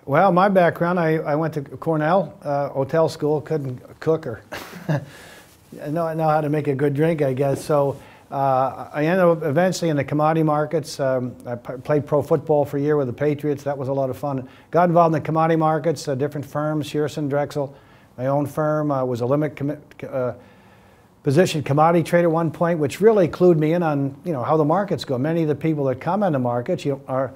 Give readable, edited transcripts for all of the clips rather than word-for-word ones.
Well, my background, I went to Cornell hotel school, couldn't cook or know how to make a good drink, I guess. So I ended up eventually in the commodity markets. I played pro football for a year with the Patriots. That was a lot of fun. Got involved in the commodity markets, different firms, Shearson, Drexel. My own firm was a limit position commodity trader at one point, which really clued me in on how the markets go. Many of the people that come on the markets are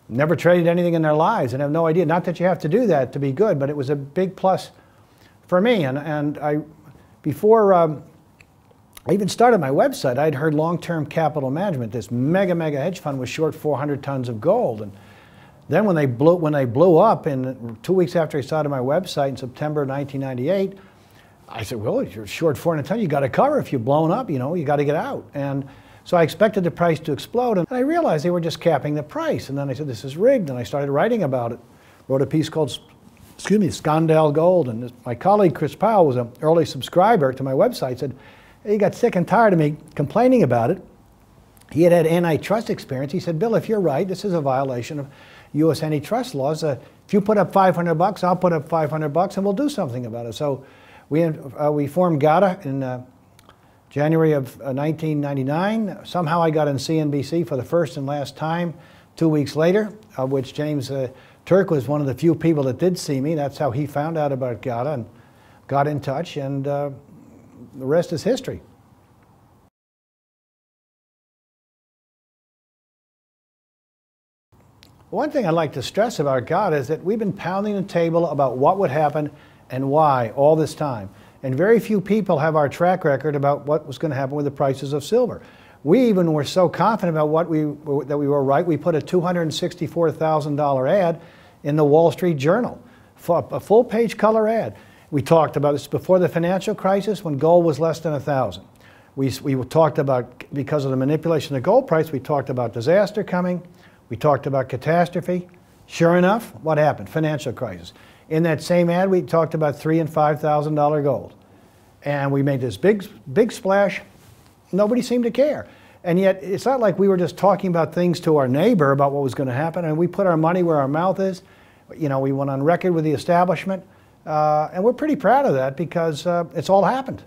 never traded anything in their lives and have no idea. Not that you have to do that to be good, but it was a big plus for me. And before I even started my website, I'd heard Long-Term Capital Management, this mega hedge fund, was short 400 tons of gold. And then when they blew up, in 2 weeks after I started my website in September of 1998, I said, well, if you're short 400 tons, you got to cover. If you've blown up, you got to get out. And so I expected the price to explode, and I realized they were just capping the price. And then I said, this is rigged, and I started writing about it. Wrote a piece called, Skandal Gold. And my colleague Chris Powell was an early subscriber to my website. Said, he got sick and tired of me complaining about it. He had antitrust experience. He said, Bill, if you're right, this is a violation of U.S. antitrust laws. If you put up $500, I'll put up $500, and we'll do something about it. So we formed GATA in January of 1999. Somehow I got on CNBC for the first and last time 2 weeks later, of which James Turk was one of the few people that did see me. That's how he found out about GATA and got in touch, and the rest is history. One thing I'd like to stress about GATA is that we've been pounding the table about what would happen and why all this time. And very few people have our track record about what was going to happen with the prices of silver. We even were so confident about that we were right, we put a $264,000 ad in the Wall Street Journal, a full-page color ad. We talked about this before the financial crisis when gold was less than 1,000. We talked about, because of the manipulation of the gold price, we talked about disaster coming. We talked about catastrophe. Sure enough, what happened? Financial crisis. In that same ad, we talked about $3,000 and $5,000 gold. And we made this big splash. Nobody seemed to care. And yet, it's not like we were just talking about things to our neighbor about what was going to happen. And we put our money where our mouth is. We went on record with the establishment. And we're pretty proud of that because it's all happened.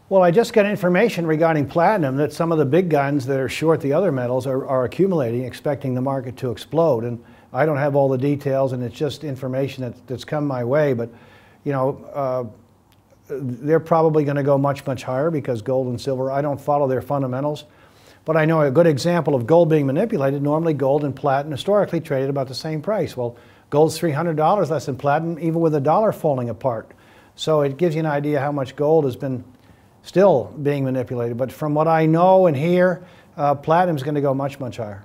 Well, I just got information regarding platinum that some of the big guns that are short the other metals are accumulating, expecting the market to explode. And I don't have all the details, and it's just information that's come my way. But, they're probably going to go much higher because gold and silver, I don't follow their fundamentals. But I know a good example of gold being manipulated. Normally, gold and platinum historically traded about the same price. Well, gold's $300 less than platinum, even with the dollar falling apart. So it gives you an idea how much gold has been still being manipulated. But from what I know and hear, platinum's going to go much higher.